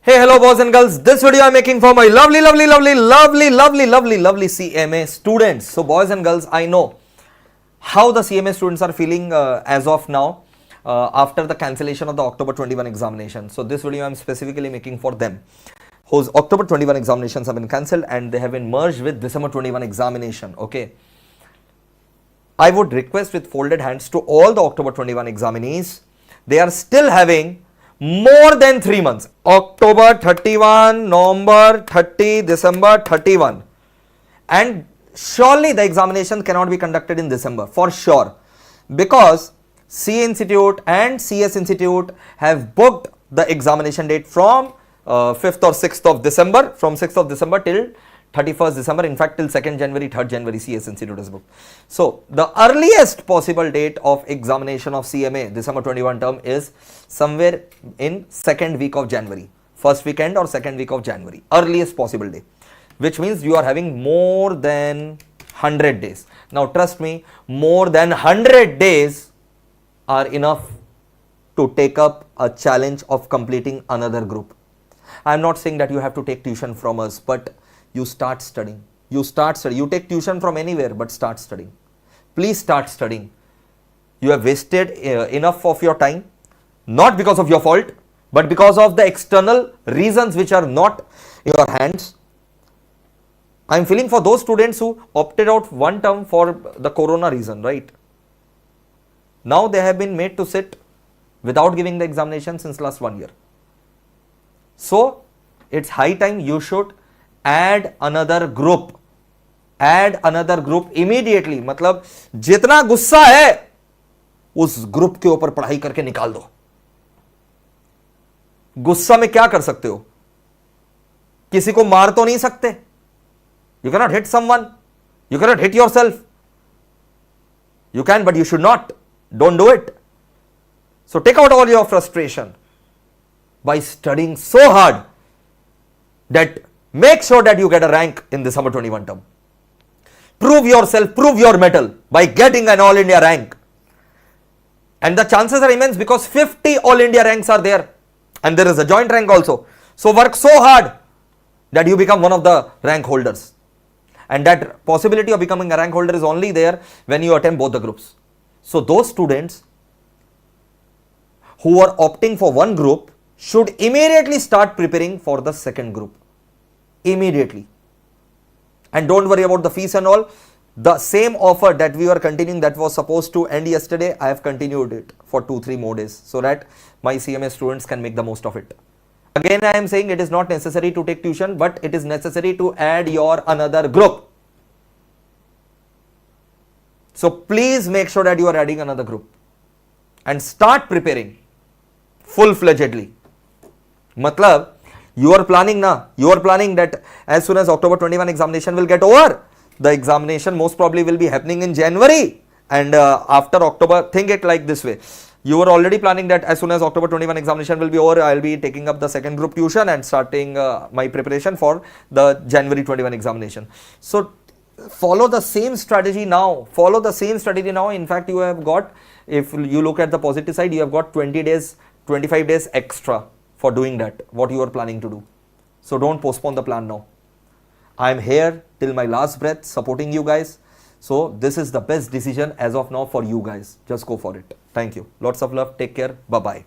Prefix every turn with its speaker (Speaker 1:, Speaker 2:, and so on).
Speaker 1: Hey, hello, boys and girls. This video I'm making for my lovely CMA students. So, boys and girls, I know how the CMA students are feeling as of now after the cancellation of the October 21 examination. So, this video I'm specifically making for them whose October 21 examinations have been cancelled and they have been merged with December 21 examination. Okay. I would request with folded hands to all the October 21 examinees. They are still having more than 3 months. October 31, November 30, December 31. And surely the examination cannot be conducted in December for sure. Because C Institute and CS Institute have booked the examination date from 5th or 6th of December. From 6th of December till 31st December, in fact till 2nd January, 3rd January CS Institute is booked. So, the earliest possible date of examination of CMA December 21 term is somewhere in 2nd week of January, first weekend or 2nd week of January, earliest possible day, which means you are having more than 100 days. Now trust me, more than 100 days are enough to take up a challenge of completing another group. I am not saying that you have to take tuition from us, but you start studying. You take tuition from anywhere, but start studying. Please start studying. You have wasted enough of your time, not because of your fault, but because of the external reasons which are not in your hands. I am feeling for those students who opted out one term for the corona reason, right? Now they have been made to sit without giving the examination since last 1 year. So, it's high time you should add another group immediately. मतलब जितना गुस्सा है उस group के ऊपर पढ़ाई करके निकाल दो. गुस्सा में क्या कर सकते हो? किसी को मार तो नहीं सकते. You cannot hit someone. You cannot hit yourself. You can, but you should not. Don't do it. So take out all your frustration by studying so hard that make sure that you get a rank in December 21 term. Prove yourself, prove your mettle by getting an All India rank. And the chances are immense because 50 All India ranks are there. And there is a joint rank also. So work so hard that you become one of the rank holders. And that possibility of becoming a rank holder is only there when you attempt both the groups. So those students who are opting for one group should immediately start preparing for the second group. Immediately. And don't worry about the fees and all. The same offer that we were continuing that was supposed to end yesterday, I have continued it for 2-3 more days so that my CMA students can make the most of it. Again, I am saying it is not necessary to take tuition, but it is necessary to add your another group. So please make sure that you are adding another group and start preparing full-fledgedly. Matlab, you are planning that as soon as October 21 examination will get over, the examination most probably will be happening in January, and after October, think it like this way. You are already planning that as soon as October 21 examination will be over, I will be taking up the second group tuition and starting my preparation for the January 21 examination. So follow the same strategy now. In fact, you have got, if you look at the positive side, you have got 20 days, 25 days extra for doing that, what you are planning to do. So don't postpone the plan now. I am here till my last breath supporting you guys. So this is the best decision as of now for you guys. Just go for it. Thank you. Lots of love. Take care. Bye-bye.